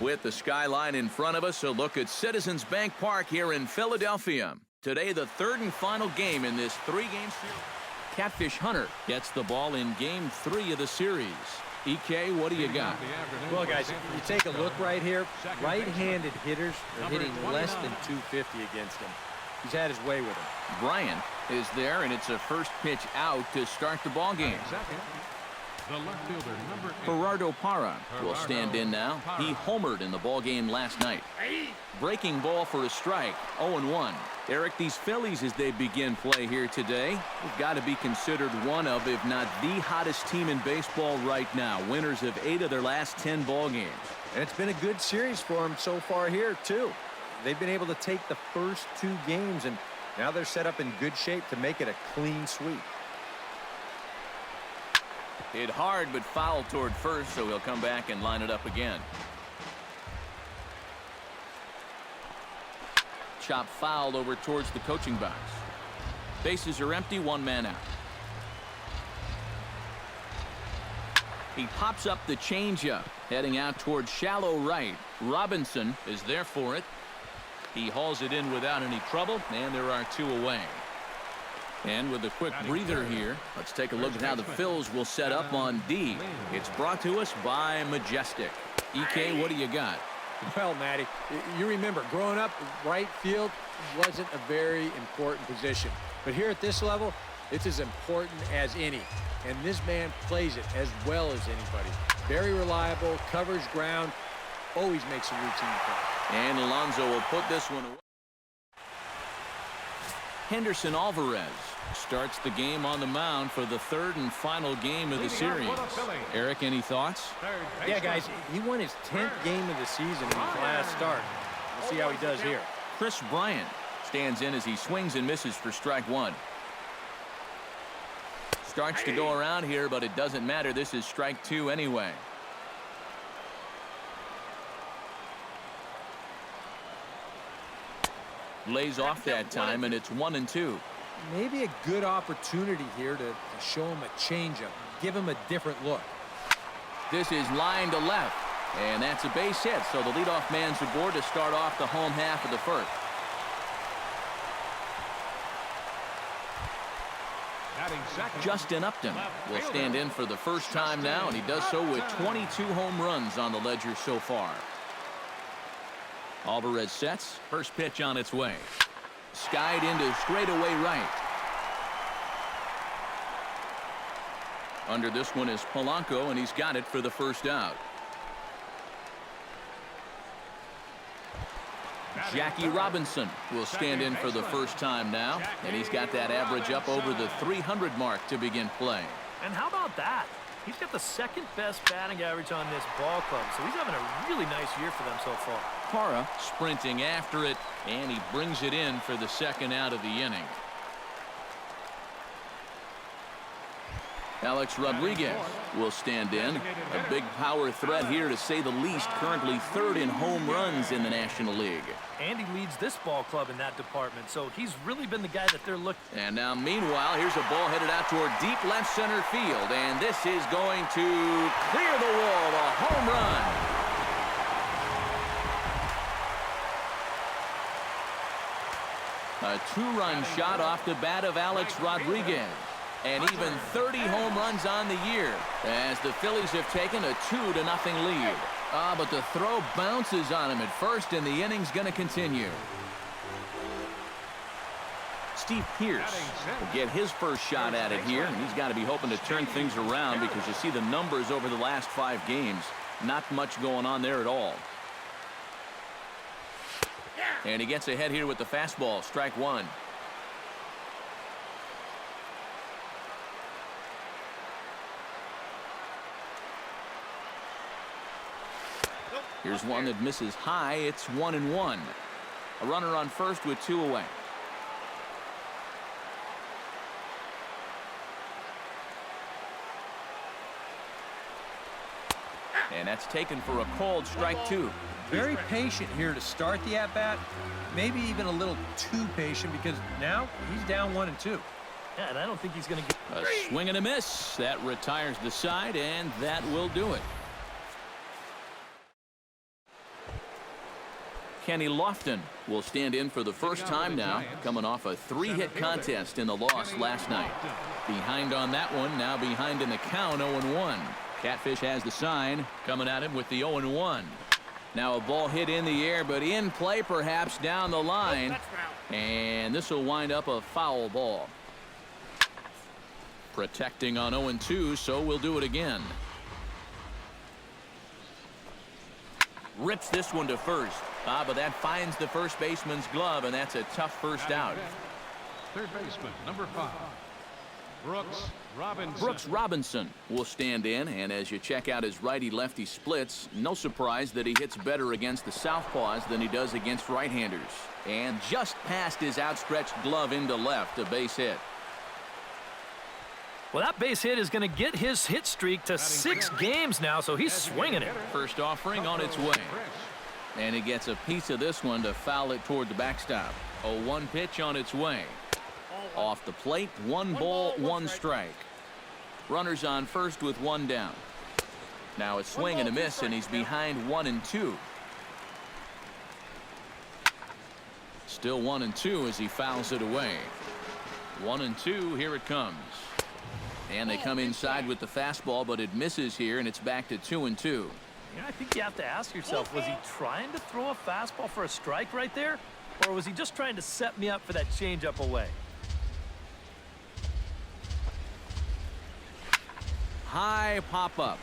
With the skyline in front of us, a look at Citizens Bank Park here in Philadelphia. Today, the third and final game in this three-game series. Catfish Hunter gets the ball in Game 3 of the series. EK, what do you got? Well, guys, you take a look right here. Right-handed hitters are hitting less than 250 against him. He's had his way with him. Bryant is there, and it's a first pitch out to start the ball game. The left fielder, number 8. Gerardo Parra will stand in now. He homered in the ball game last night. Breaking ball for a strike, 0-1. Eric, these Phillies, as they begin play here today, have got to be considered one of, if not the hottest team in baseball right now. Winners of 8 of their last 10 ball games. And it's been a good series for them so far here, too. They've been able to take the first 2 games, and now they're set up in good shape to make it a clean sweep. Hit hard, but foul toward first, so he'll come back and line it up again. Chop foul over towards the coaching box. Bases are empty, 1 man out. He pops up the changeup, heading out towards shallow right. Robinson is there for it. He hauls it in without any trouble, and there are 2 away. And with a quick breather here, let's take a look at how the Phils will set up on D. It's brought to us by Majestic. EK, what do you got? Well, Matty, you remember growing up, right field wasn't a very important position. But here at this level, it's as important as any. And this man plays it as well as anybody. Very reliable, covers ground, always makes a routine play. And Alonso will put this one away. Henderson Alvarez starts the game on the mound for the third and final game of the series. Eric, any thoughts? Yeah, guys, he won his 10th game of the season in his last start. We'll see how he does here. Chris Bryant stands in as he swings and misses for strike 1. Starts to go around here, but it doesn't matter. This is strike 2 anyway. Lays off that time, and it's 1-2. Maybe a good opportunity here to show him a changeup, give him a different look. This is line to left, and that's a base hit, so the leadoff man's aboard to start off the home half of the first. Justin Upton will stand in for the first time now, and he does so with 22 home runs on the ledger so far. Alvarez sets. First pitch on its way. Skied into straightaway right. Under this one is Polanco, and he's got it for the first out. Jackie Robinson will stand in for the first time now, and he's got that average up over the 300 mark to begin play. And how about that? He's got the second best batting average on this ball club, so he's having a really nice year for them so far. Parra sprinting after it, and he brings it in for the second out of the inning. Alex Rodriguez will stand in. A big power threat here, to say the least. Currently 3rd in home runs in the National League. And he leads this ball club in that department, so he's really been the guy that they're looking. And now, meanwhile, here's a ball headed out toward deep left center field, and this is going to clear the wall. A home run. A 2-run shot off the bat of Alex Rodriguez. And even 30 home runs on the year, as the Phillies have taken a 2-0 lead. But the throw bounces on him at first, and the inning's going to continue. Steve Pearce will get his first shot at it here, and he's got to be hoping to turn things around, because you see the numbers over the last 5 games. Not much going on there at all. And he gets ahead here with the fastball, strike 1. Here's one that misses high. It's 1-1. A runner on first with 2 away. And that's taken for a called strike 2. Very patient here to start the at-bat. Maybe even a little too patient, because now he's down 1-2. Yeah, and I don't think he's going to get a swing and a miss. That retires the side, and that will do it. Kenny Lofton will stand in for the first time now, coming off a 3-hit contest in the loss last night. Behind on that one, now behind in the count, 0-1. Catfish has the sign, coming at him with the 0-1. Now a ball hit in the air, but in play perhaps down the line. And this will wind up a foul ball. Protecting on 0-2, so we'll do it again. Rips this one to first. But that finds the first baseman's glove, and that's a tough first out. Third baseman, number 5, Brooks Robinson. Brooks Robinson will stand in, and as you check out his righty-lefty splits, no surprise that he hits better against the southpaws than he does against right-handers. And just past his outstretched glove into left, a base hit. Well, that base hit is going to get his hit streak to 6 games now, so he's swinging it. First offering on its way. And he gets a piece of this one to foul it toward the backstop. 0-1 pitch on its way. Off the plate, 1 ball, 1 strike. Runners on first with 1 down. Now a swing and a miss, and he's behind 1-2. Still 1-2 as he fouls it away. 1-2, here it comes. And they come inside with the fastball, but it misses here, and it's back to 2-2. You know, I think you have to ask yourself, was he trying to throw a fastball for a strike right there? Or was he just trying to set me up for that changeup away? High pop-up.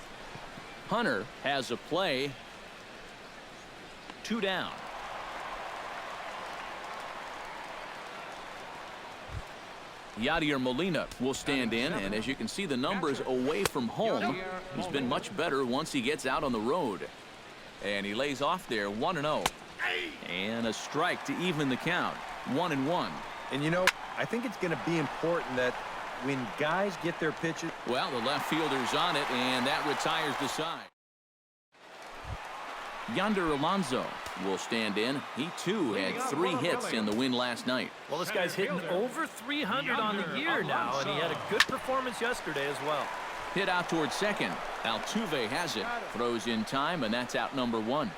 Hunter has a play. 2 down. Yadier Molina will stand in, and as you can see, the numbers away from home, he's been much better once he gets out on the road. And he lays off there, 1-0. And a strike to even the count, 1-1. And you know, I think it's going to be important that when guys get their pitches. Well, the left fielder's on it, and that retires the side. Yonder Alonso will stand in. He, too, had 3 hits in the win last night. Well, this guy's hitting over 300 on the year now, and he had a good performance yesterday as well. Hit out towards second. Altuve has it. Throws in time, and that's out number 1.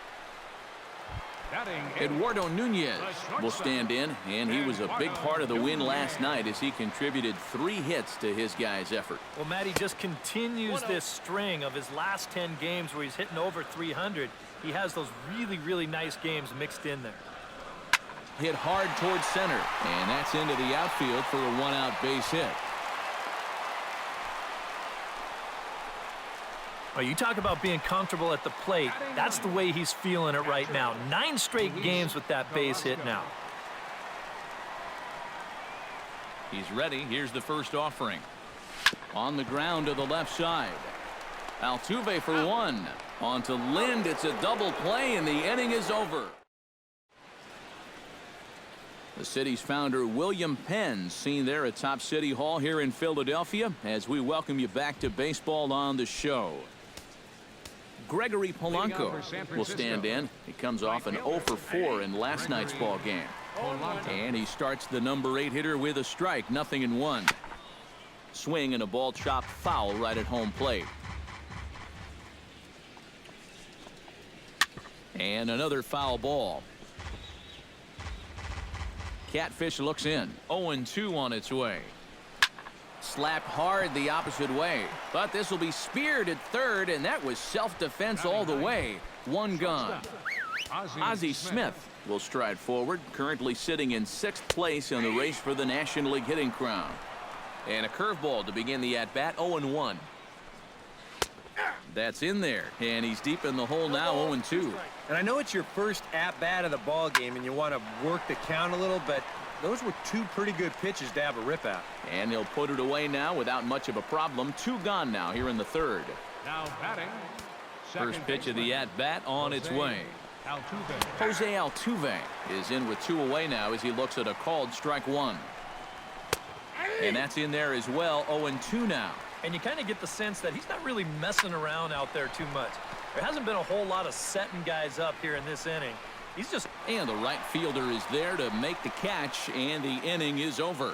Eduardo Nunez will stand in, and he was a big part of the win last night as he contributed 3 hits to his guys' effort. Well, Matty just continues this string of his last 10 games where he's hitting over 300. He has those really, really nice games mixed in there. Hit hard towards center, and that's into the outfield for a 1-out base hit. Oh, you talk about being comfortable at the plate. That's the way he's feeling it right now. 9 straight games with that base hit now. He's ready. Here's the first offering. On the ground to the left side. Altuve for 1. On to Lind. It's a double play, and the inning is over. The city's founder, William Penn, seen there at Top City Hall here in Philadelphia, as we welcome you back to baseball on the show. Gregory Polanco will stand in. He comes off an 0-for-4 in last night's ball game. And he starts the number 8 hitter with a strike, 0-1. Swing and a ball chopped foul right at home plate. And another foul ball. Catfish looks in. 0-2 on its way. Slapped hard the opposite way, but this will be speared at third, and that was self-defense all the way. 1 gone. Ozzie Smith will stride forward, currently sitting in 6th place in the race for the National League hitting crown. And a curveball to begin the at-bat, 0-1. That's in there, and he's deep in the hole now, 0-2. And I know it's your first at-bat of the ball game, and you want to work the count a little, but those were 2 pretty good pitches to have a rip out. And he'll put it away now without much of a problem. 2 gone now here in the 3rd. Now batting. First pitch of the at-bat on its way. Altuve. Jose Altuve is in with 2 away now as he looks at a called strike 1. And that's in there as well, 0-2 now. And you kind of get the sense that he's not really messing around out there too much. There hasn't been a whole lot of setting guys up here in this inning. He's just... And the right fielder is there to make the catch, and the inning is over.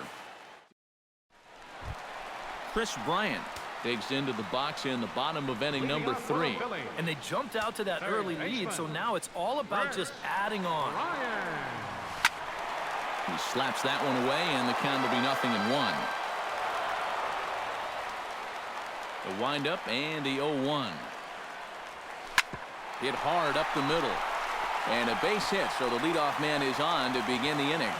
Chris Bryant Digs into the box in the bottom of inning number 3. And they jumped out to that early lead, so now it's all about just adding on. He slaps that one away, and the count will be 0-1. The windup and the 0-1. Hit hard up the middle. And a base hit, so the leadoff man is on to begin the inning.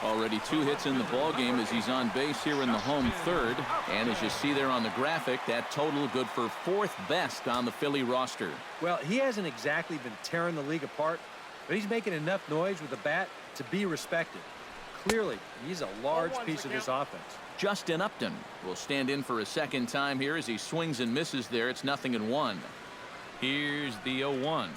Already 2 hits in the ballgame as he's on base here in the home third. And as you see there on the graphic, that total good for 4th best on the Philly roster. Well, he hasn't exactly been tearing the league apart, but he's making enough noise with the bat to be respected. Clearly, he's a large piece of this offense. Justin Upton will stand in for a second time here as he swings and misses there. It's 0-1. Here's the 0-1.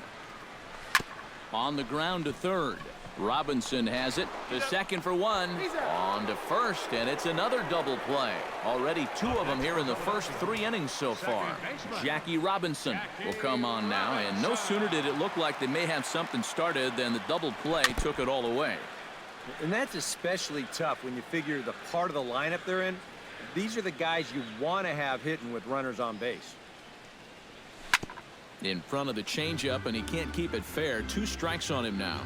On the ground to third. Robinson has it. The second for 1. On to first, and it's another double play. Already 2 of them here in the first 3 innings so far. Jackie Robinson will come on now, and no sooner did it look like they may have something started than the double play took it all away. And that's especially tough when you figure the part of the lineup they're in. These are the guys you want to have hitting with runners on base. In front of the changeup, and he can't keep it fair. 2 strikes on him now.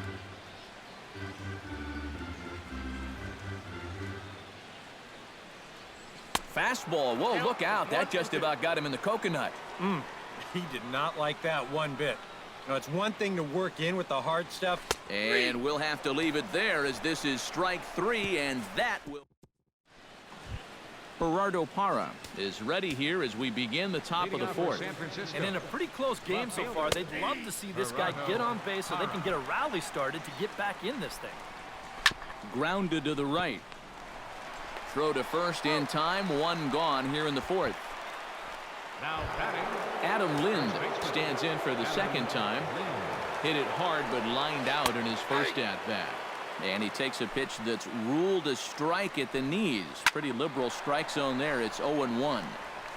Fastball. Whoa, look out. That just about got him in the coconut. He did not like that one bit. Now, it's one thing to work in with the hard stuff. And we'll have to leave it there as this is strike 3, and that will... Gerardo Parra is ready here as we begin the top of the 4th. And in a pretty close game so far, they'd love to see this guy get on base so they can get a rally started to get back in this thing. Grounded to the right. Throw to first in time. 1 gone here in the 4th. Adam Lind stands in for the second time. Hit it hard but lined out in his first at-bat. And he takes a pitch that's ruled a strike at the knees. Pretty liberal strike zone there. It's 0-1.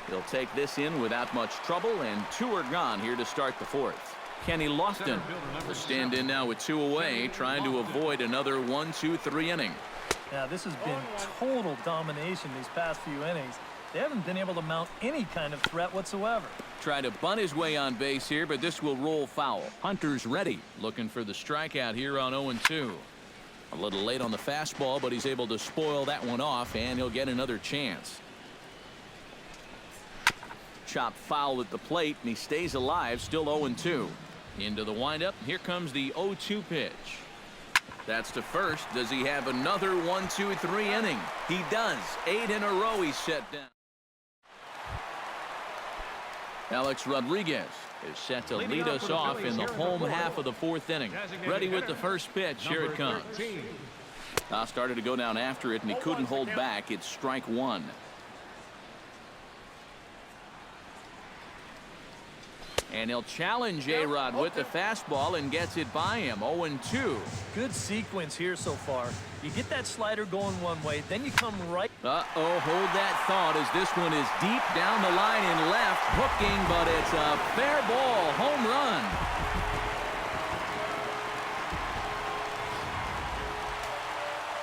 He'll take this in without much trouble, and 2 are gone here to start the 4th. Kenny Lofton will stand in now with 2 away, trying to avoid another 1-2-3 inning. Now, this has been total domination these past few innings. They haven't been able to mount any kind of threat whatsoever. Try to bunt his way on base here, but this will roll foul. Hunter's ready, looking for the strikeout here on 0-2. A little late on the fastball, but he's able to spoil that one off, and he'll get another chance. Chopped foul at the plate, and he stays alive, still 0-2. Into the windup. Here comes the 0-2 pitch. That's to first. Does he have another 1-2-3 inning? He does. 8 in a row he's set down. Alex Rodriguez is set to lead us off in the home half of the 4th inning. Ready with the first pitch. Here it comes. Started to go down after it, and he couldn't hold back. It's strike 1. And he'll challenge A-Rod with the fastball and gets it by him. 0-2. Good sequence here so far. You get that slider going one way, then you come right. Hold that thought as this one is deep down the line and left. Hooking, but it's a fair ball. Home run.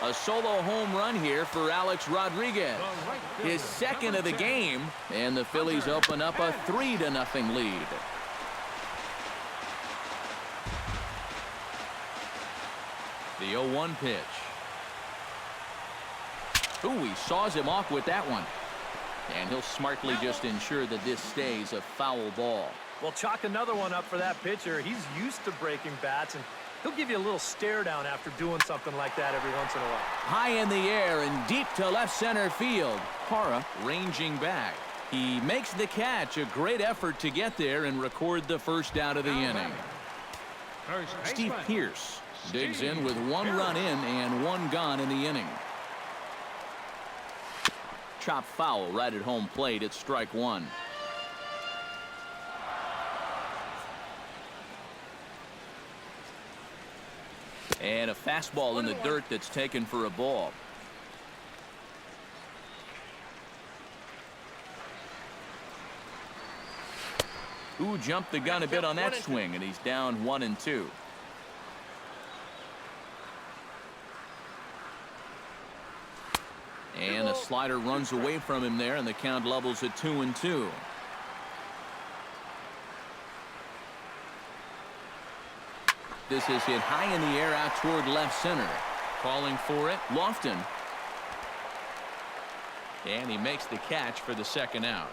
A solo home run here for Alex Rodriguez. His second of the game, and the Phillies open up a 3-0 lead. The 0-1 pitch. Ooh, he saws him off with that one. And he'll smartly just ensure that this stays a foul ball. Well, chalk another one up for that pitcher. He's used to breaking bats, and he'll give you a little stare down after doing something like that every once in a while. High in the air and deep to left center field. Parra ranging back. He makes the catch. A great effort to get there and record the first out of the inning. Steve Pearce digs in with 1 run in and 1 gone in the inning. Chop foul right at home plate. It's strike 1. And a fastball in the dirt that's taken for a ball. Ooh, jumped the gun a bit on that swing, and he's down 1-2. And a slider runs away from him there, and the count levels at 2-2. This is hit high in the air out toward left center. Calling for it, Lofton. And he makes the catch for the second out.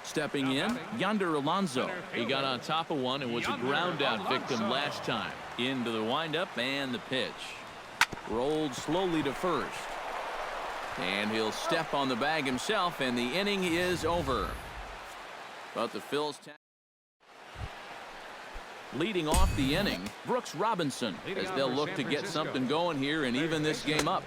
Stepping in, Yonder Alonso. He got on top of one and was a ground out victim last time. Into the windup and the pitch. Rolled slowly to first. And he'll step on the bag himself, and the inning is over. But the Phillies leading off the inning, Brooks Robinson, as they'll look to get something going here and even this game up.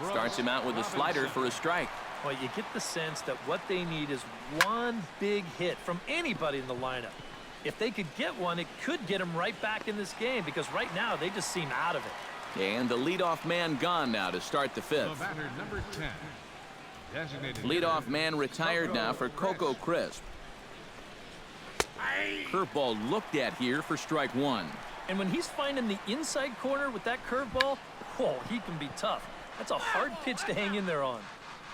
Starts him out with a slider for a strike. Well, you get the sense that what they need is one big hit from anybody in the lineup. If they could get one, it could get them right back in this game, because right now they just seem out of it. And the leadoff man gone now to start the fifth. The batter, number 10. Designated Leadoff man retired now for Coco Crisp. Curveball looked at here for strike one. And when he's finding the inside corner with that curveball, whoa, he can be tough. That's a hard pitch to hang in there on.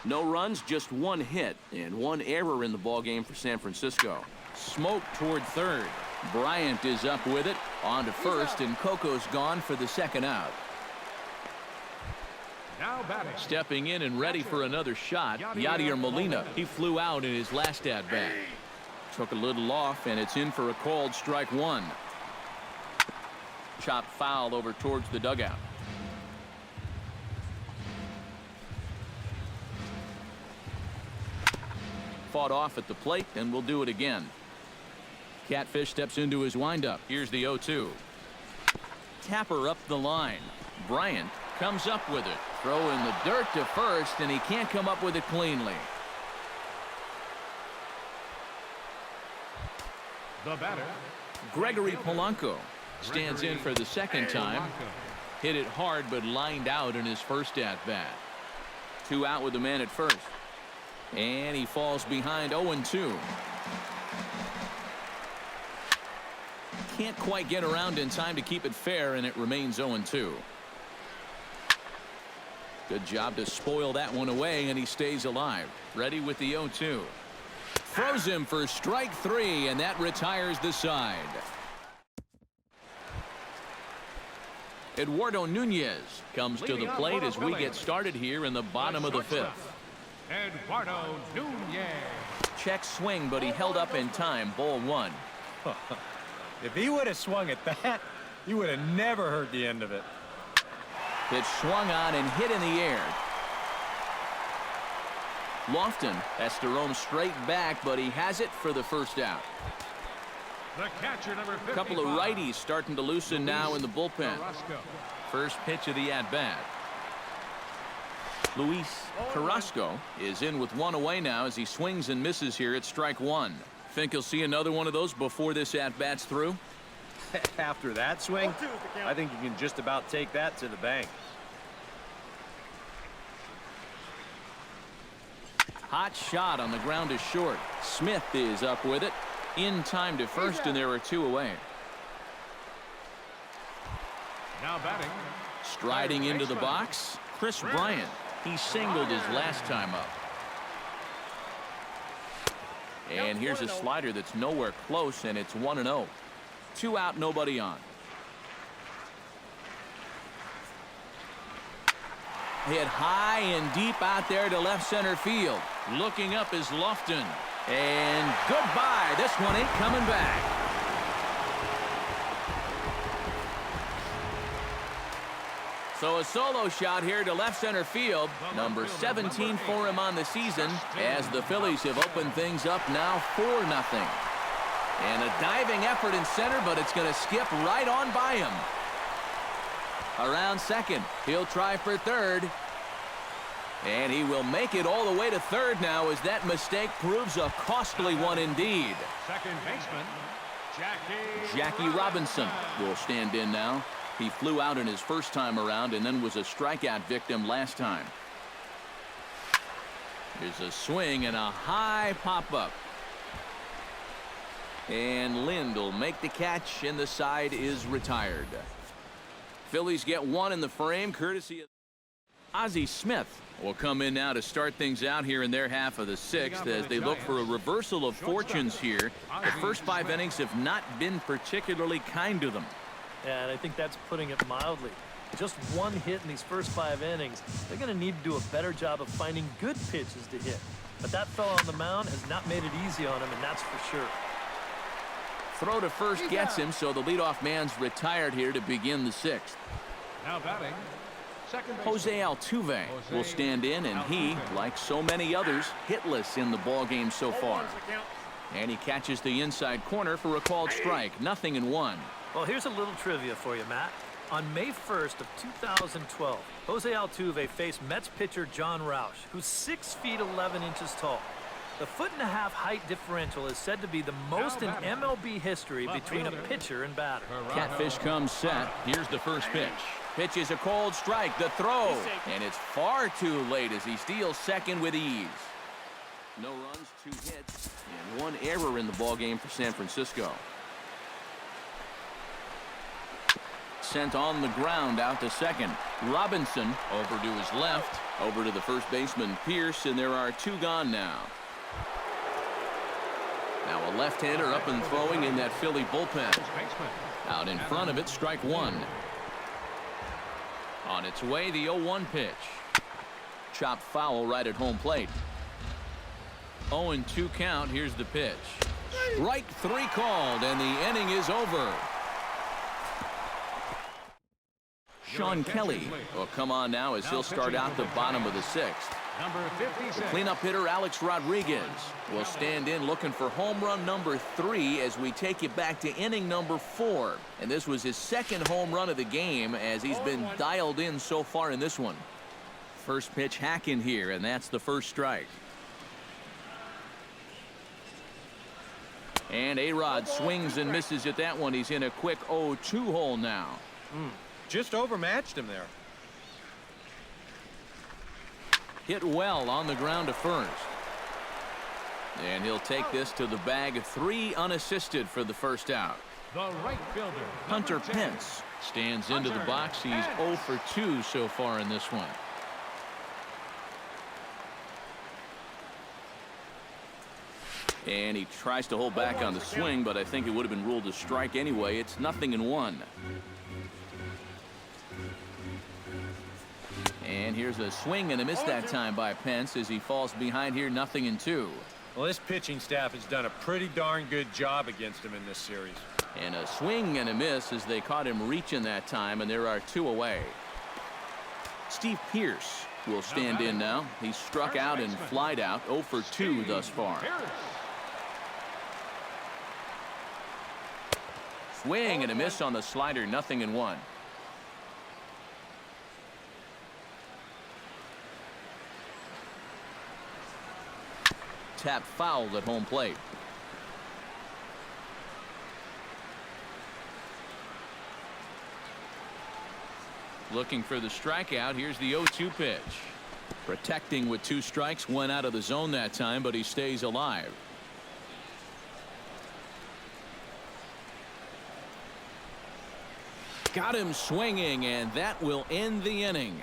No runs, just one hit, and one error in the ballgame for San Francisco. Smoke toward third. Bryant is up with it, on to first, and Coco's gone for the second out. now batting. Stepping in and ready for another shot, Yadier Molina. He flew out in his last at-bat. Took a little off, and it's in for a called strike one. Chopped foul over towards the dugout. Fought off at the plate, and we'll do it again. Catfish steps into his windup. Here's the 0-2. Tapper up the line. Bryant comes up with it. Throw in the dirt to first, and he can't come up with it cleanly. The batter, Gregory Polanco stands in for the second time. Hit it hard, but lined out in his first at-bat. 2 out with the man at first. And he falls behind 0-2. Can't quite get around in time to keep it fair, and it remains 0-2. Good job to spoil that one away, and he stays alive. Ready with the 0-2. Throws him for strike 3, and that retires the side. Eduardo Nunez comes to the plate as we get started here in the bottom of the fifth. Eduardo Nunez. Check swing, but he held up in time. Ball 1. If he would have swung at that, he would have never heard the end of it. Pitch swung on and hit in the air. Lofton has to roam straight back, but he has it for the first out. The catcher, number 55. A couple of righties starting to loosen now in the bullpen. First pitch of the at-bat. Luis Carrasco is in with one away now as he swings and misses here at strike 1. Think he'll see another one of those before this at-bat's through? After that swing, I think you can just about take that to the bank. Hot shot on the ground is short. Smith is up with it. In time to first, and there are 2 away. Now batting. Striding into the box, Chris Bryant. He singled his last time up. And here's a slider that's nowhere close, and it's 1-0. 2 out, nobody on. Hit high and deep out there to left center field. Looking up is Lofton. And goodbye. This one ain't coming back. So a solo shot here to left center field. Number 17 for him on the season, as the Phillies have opened things up now 4-0. And a diving effort in center, but it's going to skip right on by him. Around second. He'll try for third. And he will make it all the way to third now, as that mistake proves a costly one indeed. Second baseman, Jackie Robinson will stand in now. He flew out in his first time around and then was a strikeout victim last time. Here's a swing and a high pop-up. And Lind will make the catch, and the side is retired. Phillies get one in the frame, courtesy of... Ozzie Smith will come in now to start things out here in their half of the sixth as they look for a reversal of fortunes here. The first 5 innings have not been particularly kind to them. Yeah, and I think that's putting it mildly. Just 1 hit in these first 5 innings. They're going to need to do a better job of finding good pitches to hit. But that fellow on the mound has not made it easy on him, and that's for sure. Throw to first gets him, so the leadoff man's retired here to begin the sixth. Now batting, second baseman. Jose Altuve will stand in, and he, like so many others, hitless in the ballgame so far. And he catches the inside corner for a called strike. 0-1. Well, here's a little trivia for you, Matt. On May 1st of 2012, Jose Altuve faced Mets pitcher John Roush, who's 6 feet 11 inches tall. The 1.5-foot height differential is said to be the most in MLB history between a pitcher and batter. Catfish comes set. Here's the first pitch. Pitch is a cold strike. The throw. And it's far too late as he steals second with ease. No runs, 2 hits, and 1 error in the ballgame for San Francisco. Sent on the ground out to second. Robinson over to his left. Over to the first baseman, Pierce, and there are 2 gone now. Now a left-hander up and throwing in that Philly bullpen. Out in front of it, strike 1. On its way, the 0-1 pitch. Chopped foul right at home plate. 0-2 count. Here's the pitch. Strike 3 called, and the inning is over. Sean Kelly will come on now as he'll start out the bottom of the 6th. Number 56. Cleanup hitter Alex Rodriguez will stand in looking for home run number 3 as we take you back to inning number 4. And this was his 2nd home run of the game as he's been dialed in so far in this one. First pitch hack in here, and that's the first strike. And A-Rod swings and misses at that one. He's in a quick 0-2 hole now. Just overmatched him there. Hit well on the ground to first. And he'll take this to the bag. 3 unassisted for the first out. The right fielder, Hunter number 10. Pence stands into the box. He's 0 for 2 so far in this one. And he tries to hold back on the swing, but I think it would have been ruled a strike anyway. It's 0-1. And here's a swing and a miss that time by Pence as he falls behind here. 0-2. Well, this pitching staff has done a pretty darn good job against him in this series. And a swing and a miss as they caught him reaching that time, and there are 2 away. Steve Pierce will stand in now. He's struck out and flied out. 0 for 2 thus far. Swing and a miss on the slider. 0-1. Tap fouled at home plate. Looking for the strikeout. Here's the 0-2 pitch. Protecting with 2 strikes. Went out of the zone that time, but he stays alive. Got him swinging, and that will end the inning.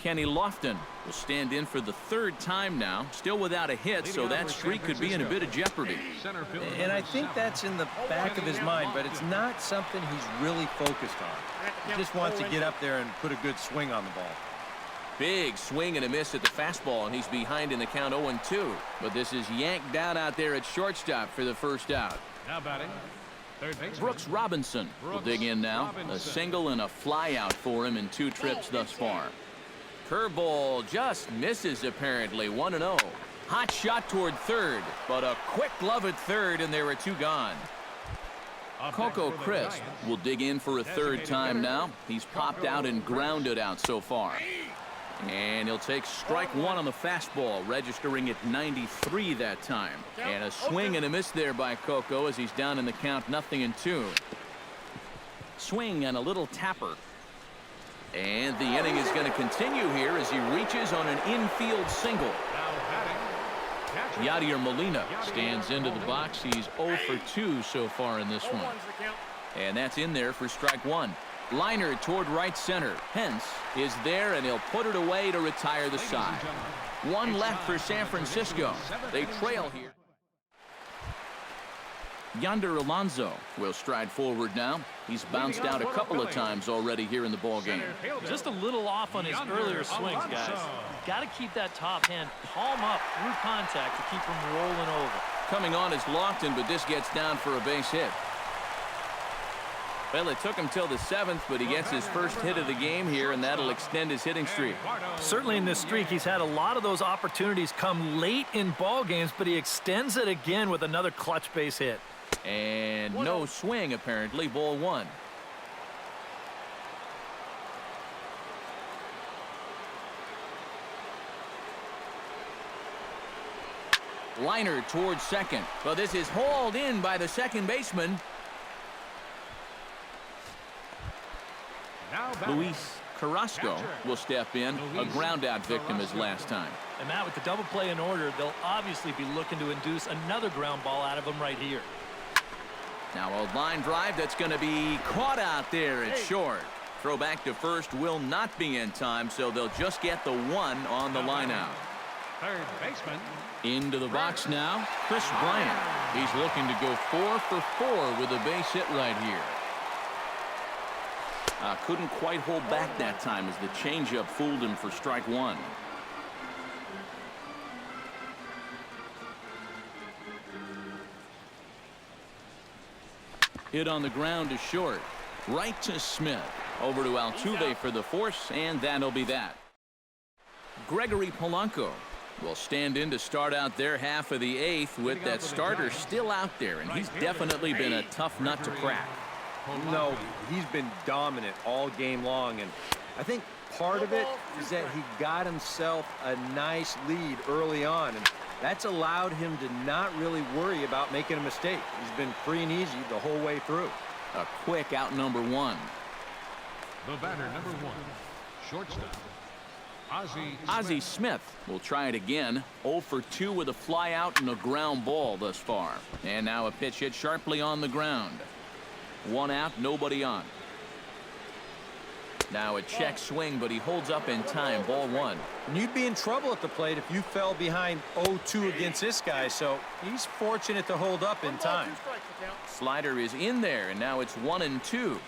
Kenny Lofton will stand in for the 3rd time now, still without a hit, so that streak could be in a bit of jeopardy. And I think that's in the back of his mind, but it's not something he's really focused on. He just wants to get up there and put a good swing on the ball. Big swing and a miss at the fastball, and he's behind in the count 0-2. But this is yanked down out there at shortstop for the first out. Now batting, third baseman. Brooks Robinson will dig in now. A single and a fly out for him in 2 trips thus far. Curveball just misses apparently. 1-0. Hot shot toward third, but a quick glove at third, and there are 2 gone. Coco Crisp will dig in for a 3rd time now. He's popped out and grounded out so far. And he'll take strike 1 on the fastball, registering at 93 that time. And a swing and a miss there by Coco as he's down in the count. 0-2. Swing and a little tapper. And the inning is going to continue here as he reaches on an infield single. Now batting, Yadier Molina stands into the box. He's 0 for 2 so far in this one. And that's in there for strike 1. Liner toward right center. Pence is there, and he'll put it away to retire the side. One left for San Francisco. They trail here. Yonder Alonso will stride forward now. He's bounced out a couple of times already here in the ballgame. Just a little off on his earlier swings, guys. Got to keep that top hand palm up through contact to keep him rolling over. Coming on is Lofton, but this gets down for a base hit. Well, it took him till the 7th, but he gets his first hit of the game here, and that'll extend his hitting streak. Certainly in this streak, he's had a lot of those opportunities come late in ball games, but he extends it again with another clutch base hit. And no swing, apparently. Ball 1. Liner towards second. Well, this is hauled in by the second baseman. Luis Carrasco will step in, a ground-out victim as last time. And Matt, with the double play in order, they'll obviously be looking to induce another ground ball out of him right here. Now a line drive that's going to be caught out there at short. Throw back to first will not be in time, so they'll just get the 1 on the line out. Third baseman. Into the box now, Chris Bryant. He's looking to go 4 for 4 with a base hit right here. Couldn't quite hold back that time as the changeup fooled him for strike 1. Hit on the ground to short. Right to Smith. Over to Altuve for the force, and that'll be that. Gregory Polanco will stand in to start out their half of the 8th with that starter still out there, and he's definitely been a tough nut to crack. No, he's been dominant all game long, and I think part of it is that he got himself a nice lead early on, and that's allowed him to not really worry about making a mistake. He's been free and easy the whole way through. A quick out number 1. The batter, number 1, shortstop, Ozzie Smith will try it again. 0 for 2 with a fly out and a ground ball thus far. And now a pitch hit sharply on the ground. 1 out, nobody on. Now a check swing, but he holds up in time. Ball 1. And you'd be in trouble at the plate if you fell behind 0-2 against this guy, so he's fortunate to hold up in time. Slider is in there, and now it's 1-2.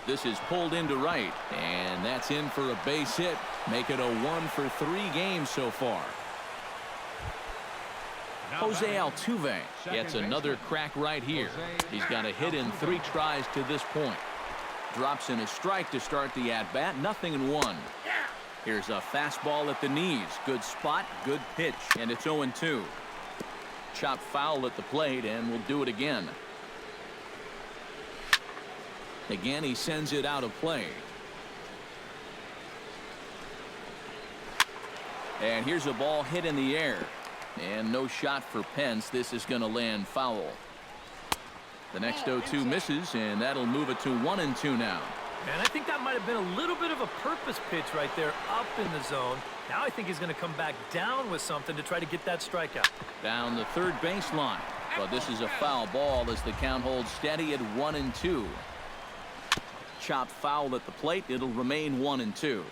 This is pulled into right, and that's in for a base hit. Make it a 1 for 3 games so far. Jose Altuve gets another crack right here. He's got a hit in 3 tries to this point. Drops in a strike to start the at-bat. 0-1. Here's a fastball at the knees. Good spot, good pitch, and it's 0-2. Chop foul at the plate, and we'll do it again. Again, he sends it out of play. And here's a ball hit in the air. And no shot for Pence. This is going to land foul. The next 0-2 misses, and that'll move it to 1-2 now. And I think that might have been a little bit of a purpose pitch right there up in the zone. Now I think he's going to come back down with something to try to get that strikeout. Down the third baseline. But this is a foul ball as the count holds steady at 1-2. Chop foul at the plate. It'll remain 1-2.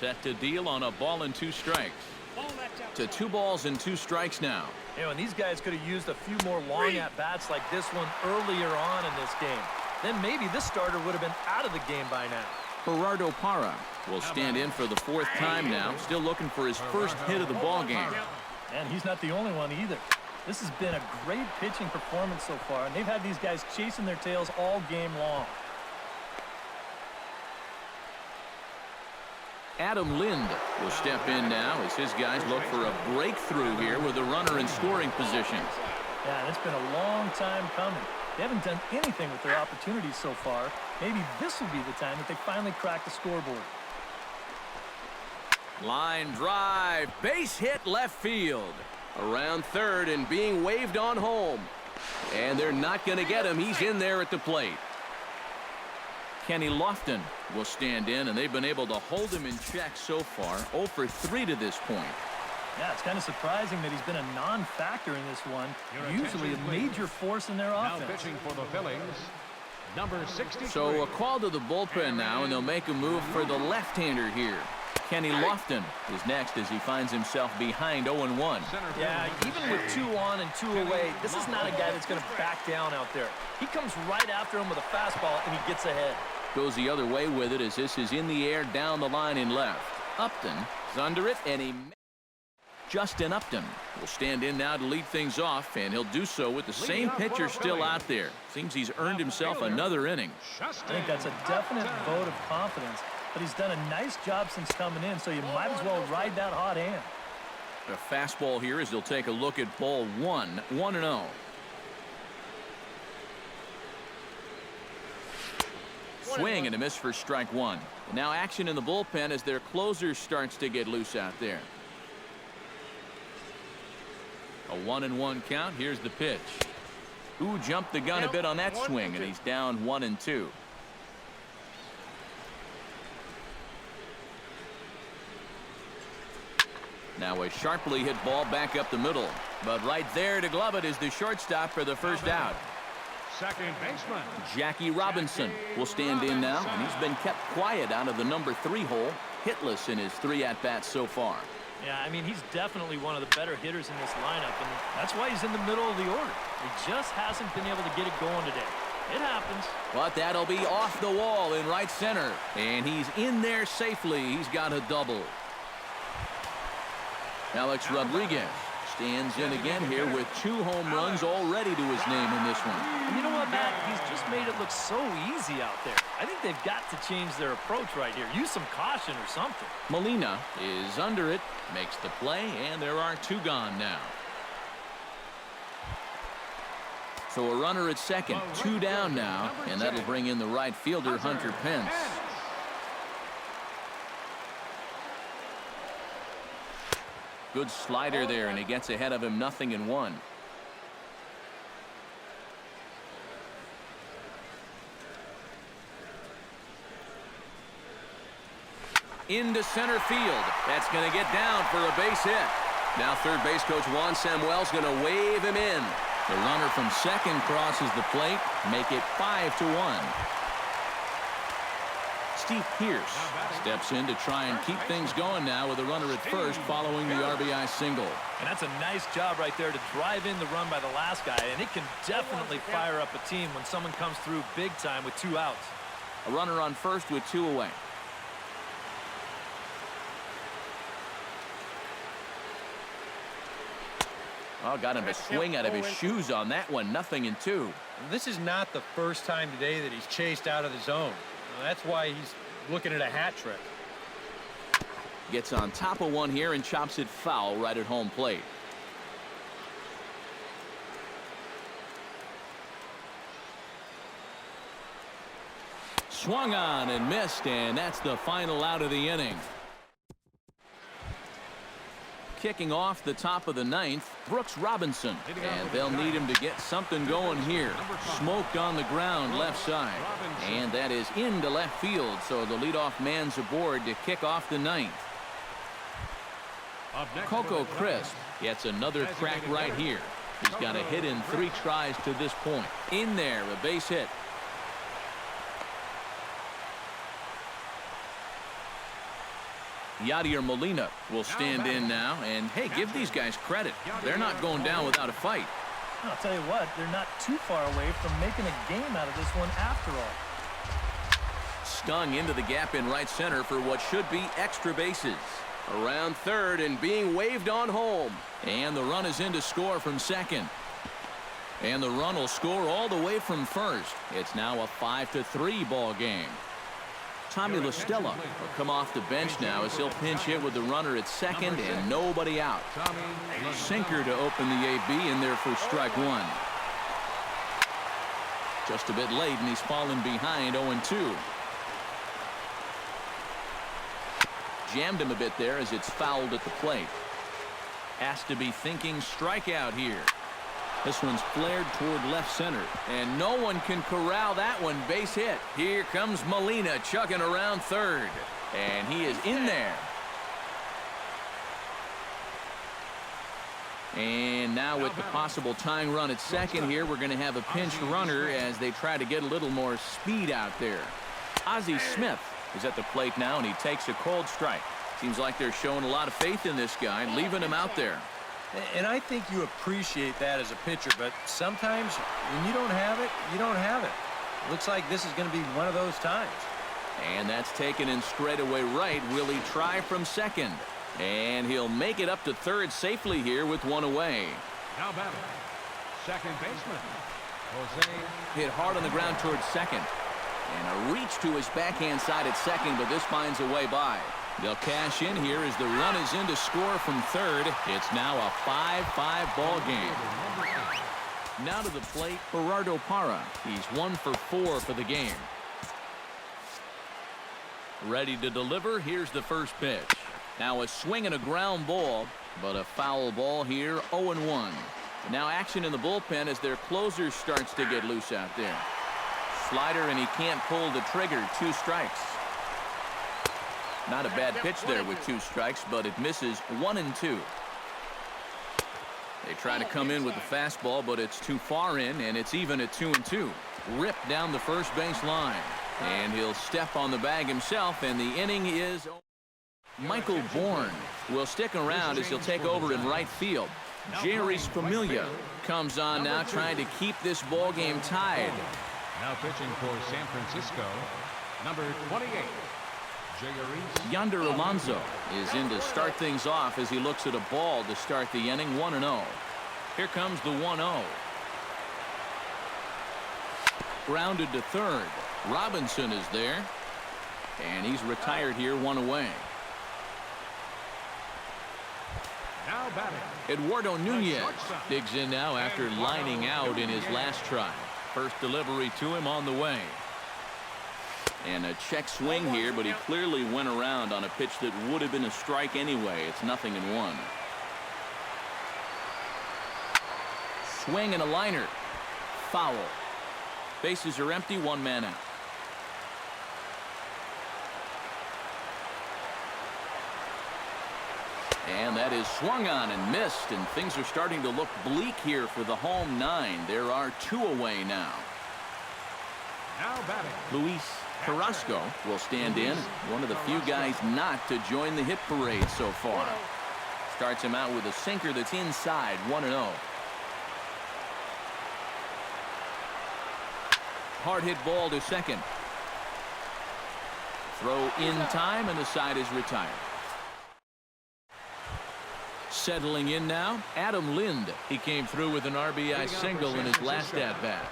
Set to deal on a ball and 2 strikes. To 2 balls and 2 strikes now. You know, and these guys could have used a few more long at-bats like this one earlier on in this game. Then maybe this starter would have been out of the game by now. Gerardo Parra will stand in for the 4th time now. Still looking for his first hit of the ball game. And he's not the only one either. This has been a great pitching performance so far, and they've had these guys chasing their tails all game long. Adam Lind will step in now as his guys look for a breakthrough here with a runner in scoring position. Yeah, and it's been a long time coming. They haven't done anything with their opportunities so far. Maybe this will be the time that they finally crack the scoreboard. Line drive, base hit left field. Around third and being waved on home. And they're not going to get him. He's in there at the plate. Kenny Lofton will stand in, and they've been able to hold him in check so far. 0 for 3 to this point. Yeah, it's kind of surprising that he's been a non-factor in this one. Usually a major force in their offense. Now pitching for the Phillies, number 63. So a call to the bullpen now, and they'll make a move for the left-hander here. Kenny Lofton is next as he finds himself behind 0-1. Yeah, even with 2 on and 2 away, this is not a guy that's going to back down out there. He comes right after him with a fastball, and he gets ahead. Goes the other way with it as this is in the air down the line in left. Upton is under it, and Justin Upton will stand in now to lead things off, and he'll do so with the same pitcher still out there. Seems he's earned himself another inning. I think that's a definite vote of confidence, but he's done a nice job since coming in, so you might as well ride that hot hand. A fastball here as they'll take a look at ball 1, 1-0. Swing and a miss for strike 1. Now action in the bullpen as their closer starts to get loose out there. A 1-1 count. Here's the pitch. Ooh, jumped the gun a bit on that swing, and he's down 1-2. Now a sharply hit ball back up the middle, but right there to glove it is the shortstop for the first out. Second baseman Jackie Robinson will stand in now, and he's been kept quiet out of the number 3 hole, hitless in his 3 at-bats so far. Yeah, I mean, he's definitely one of the better hitters in this lineup, and that's why he's in the middle of the order. He just hasn't been able to get it going today. It happens. But that'll be off the wall in right center, and he's in there safely. He's got a double. Alex Rodriguez stands in again here with 2 home runs already to his name in this one. And you know what, Matt? He's just made it look so easy out there. I think they've got to change their approach right here. Use some caution or something. Molina is under it, makes the play, and there are 2 gone now. So a runner at second, 2 down now, and that'll bring in the right fielder, Hunter Pence. Good slider there, and he gets ahead of him, 0-1. Into center field. That's going to get down for a base hit. Now third base coach Juan Samuel's going to wave him in. The runner from second crosses the plate, make it 5-1. Steve Pearce steps in to try and keep things going now with a runner at first following the RBI single. And that's a nice job right there to drive in the run by the last guy, and it can definitely fire up a team when someone comes through big time with 2 outs. A runner on first with 2 away. Oh, got him to swing out of his shoes on that one. 0-2. This is not the first time today that he's chased out of the zone. That's why he's looking at a hat trick. Gets on top of one here and chops it foul right at home plate. Swung on and missed, and that's the final out of the inning. Kicking off the top of the 9th, Brooks Robinson, and they'll need him to get something going here. Smoked on the ground left side, and that is into left field, so the leadoff man's aboard to kick off the 9th. Coco Crisp gets another crack right here. He's got a hit in 3 tries to this point. In there, a base hit. Yadier Molina will stand in now, and hey, give these guys credit. They're not going down without a fight. I'll tell you what, they're not too far away from making a game out of this one after all. Stung into the gap in right center for what should be extra bases. Around third and being waved on home. And the run is in to score from second. And the run will score all the way from first. It's now a 5-3 ball game. Tommy La Stella will come off the bench now as he'll pinch hit with the runner at second and nobody out. Sinker to open the AB in there for strike 1. Just a bit late, and he's fallen behind 0-2. Jammed him a bit there as it's fouled at the plate. Has to be thinking strikeout here. This one's flared toward left center, and no one can corral that one. Base hit. Here comes Molina chugging around third, and he is in there. And now with the possible tying run at second here, we're going to have a pinch runner as they try to get a little more speed out there. Ozzie Smith is at the plate now, and he takes a cold strike. Seems like they're showing a lot of faith in this guy, leaving him out there. And I think you appreciate that as a pitcher, but sometimes when you don't have it, you don't have it. Looks like this is going to be one of those times. And that's taken in straightaway right. Will he try from second? And he'll make it up to third safely here with one away. Now batting, second baseman, Jose. Hit hard on the ground towards second. And a reach to his backhand side at second, but this finds a way by. They'll cash in here as the run is in to score from third. It's now a 5-5 ball game. Now to the plate, Gerardo Parra. He's 1 for 4 for the game. Ready to deliver. Here's the first pitch. Now a swing and a ground ball, but a foul ball here, 0-1. Now action in the bullpen as their closer starts to get loose out there. Slider, and he can't pull the trigger. 2 strikes. Not a bad pitch there with 2 strikes, but it misses 1-2. They try to come in with the fastball, but it's too far in, and it's even at 2-2. Ripped down the first base line. And he'll step on the bag himself, and the inning is over. Michael Bourne will stick around as he'll take over in right field. Jerry's Familia comes on now, trying to keep this ball game tied. Now pitching for San Francisco, number 28, Jerry. Yonder Alonso is in to start things off as he looks at a ball to start the inning. 1-0. Here comes the 1-0. Grounded to third. Robinson is there, and he's retired here, 1 away. Now batting, Eduardo Nunez digs in now after lining out in his last try. First delivery to him on the way. And a check swing here, but he clearly went around on a pitch that would have been a strike anyway. It's 0-1. Swing and a liner. Foul. Bases are empty, 1 man out. And that is swung on and missed, and things are starting to look bleak here for the home 9. There are 2 away now. now batting, Luis Carrasco will stand in, one of the few guys not to join the hit parade so far. Starts him out with a sinker that's inside, 1-0. Hard hit ball to second. Throw in time, and the side is retired. Settling in now, Adam Lind. He came through with an RBI single in his last at-bat.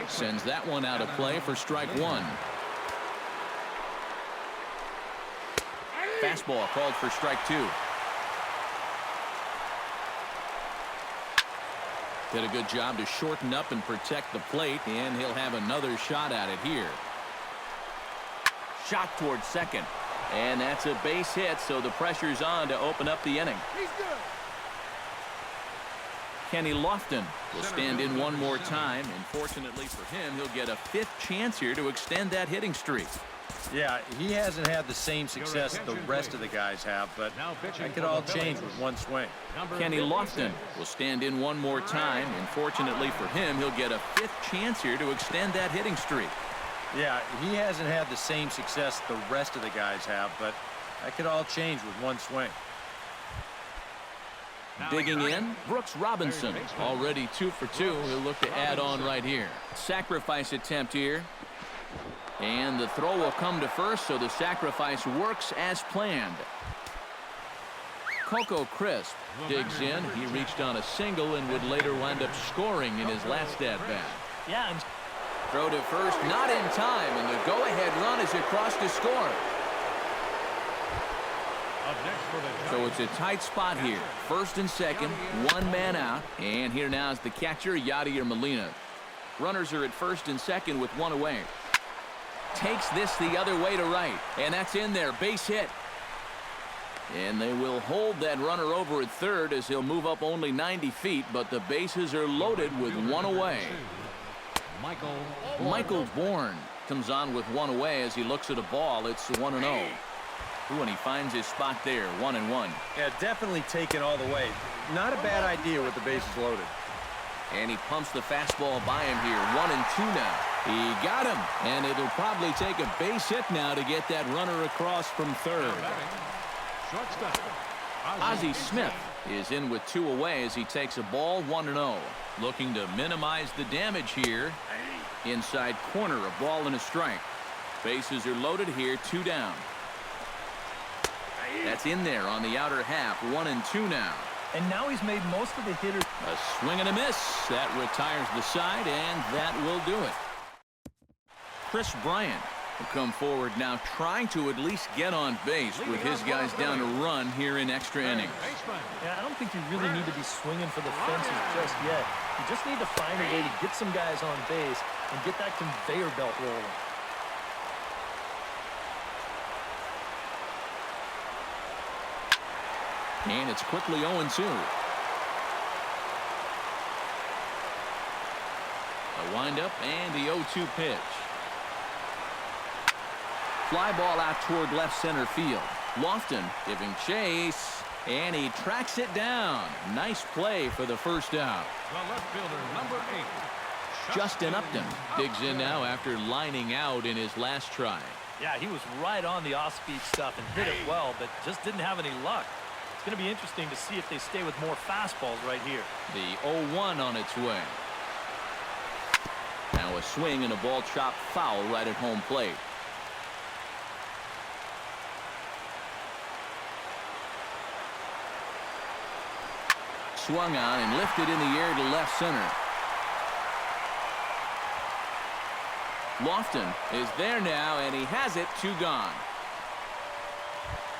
Sends that one out of play for strike 1. Fastball called for strike 2. Did a good job to shorten up and protect the plate, and he'll have another shot at it here. Shot towards second, and that's a base hit, so the pressure's on to open up the inning. Kenny Lofton will stand in one more time, and fortunately for him, he'll get a 5th chance here to extend that hitting streak. Yeah, he hasn't had the same success the rest of the guys have, but that could all change with 1 swing. Kenny Lofton will stand in one more time, and fortunately for him, he'll get a 5th chance here to extend that hitting streak. Yeah, he hasn't had the same success the rest of the guys have, but that could all change with 1 swing. Digging in, Brooks Robinson, already 2 for 2. He'll look to add on right here. Sacrifice attempt here. And the throw will come to first, so the sacrifice works as planned. Coco Crisp digs in. He reached on a single and would later wind up scoring in his last at-bat. Yeah, and Throw to first, not in time, and the go-ahead run is across to score. So it's a tight spot here. First and second, 1 man out, and here now is the catcher, Yadier Molina. Runners are at first and second with 1 away. Takes this the other way to right, and that's in there, base hit. And they will hold that runner over at third as he'll move up only 90 feet, but the bases are loaded with 1 away. Michael Bourne comes on with 1 away as he looks at a ball. It's 1-0. through, and he finds his spot there, 1-1. Yeah, definitely taken all the way. Not a bad idea with the bases loaded. And he pumps the fastball by him here, 1-2 now. He got him, and it'll probably take a base hit now to get that runner across from third. Shortstop. Ozzie Smith is in with 2 away as he takes a ball, 1-0. Looking to minimize the damage here. Inside corner, a ball and a strike. Bases are loaded here, 2 down. That's in there on the outer half, 1-2 now. And now he's made most of the hitters. A swing and a miss. That retires the side, and that will do it. Chris Bryant will come forward now, trying to at least get on base with his guys down to run here in extra innings. Yeah, I don't think you really need to be swinging for the fences just yet. You just need to find a way to get some guys on base and get that conveyor belt rolling. And it's quickly 0-2. A windup and the 0-2 pitch. Fly ball out toward left center field. Lofton giving chase, and he tracks it down. Nice play for the first out. The left fielder, number 8. Justin Upton digs in now after lining out in his last try. Yeah, he was right on the off-speed stuff and hit it well, but just didn't have any luck. It's going to be interesting to see if they stay with more fastballs right here. The 0-1 on its way. Now a swing and a ball chopped foul right at home plate. Swung on and lifted in the air to left center. Lofton is there now, and he has it, 2 gone.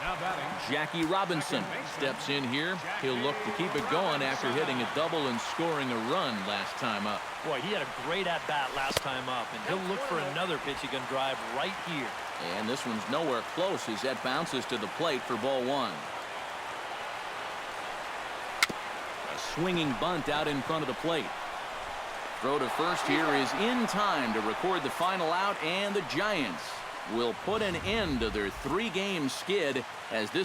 Now batting. Jackie Robinson steps in here. He'll look to keep it going after hitting a double and scoring a run last time up. Boy, he had a great at-bat last time up, and he'll look for another pitch he can drive right here. And this one's nowhere close as that bounces to the plate for ball 1. A swinging bunt out in front of the plate. Throw to first here is in time to record the final out, and the Giants will put an end to their 3-game skid as this